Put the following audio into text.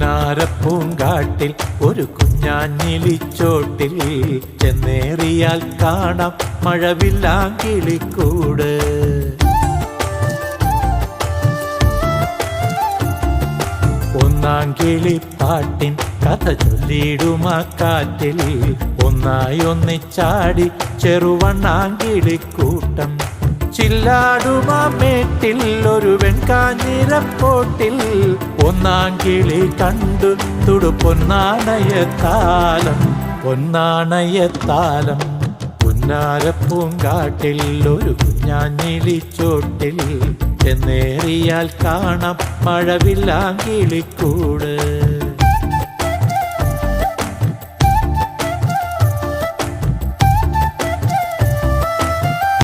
പുന്നാരപ്പൂങ്കാട്ടിൽ ഒരു കുഞ്ഞാഞ്ഞിലിച്ചോട്ടിൽ ചെന്നേറിയാൽ കാണാം മഴവില്ലാങ്കിളിക്കൂട്. ഒന്നാങ്കിളിപ്പാട്ടിൻ കഥ ചൊല്ലിയിടുമാ കാറ്റിൽ ഒന്നായി ഒന്നിച്ചാടി ചെറുവണ്ണാങ്കിളിക്കൂട്ടം. ചില്ലാടുമാ മേട്ടിൽ ഒരു വെൺകാഞ്ഞിരപ്പോട്ടിൽ ഒന്നാങ്കിളി കണ്ടു തുടുപൊന്നാണയത്താലം പൊന്നാണയത്താലം. പുന്നാരപ്പൂങ്കാട്ടിൽ ഒരു കുഞ്ഞാഞ്ഞിലിച്ചോട്ടിൽ ചെന്നേറിയാൽ കാണാം മഴവില്ലാങ്കിളിക്കൂട്.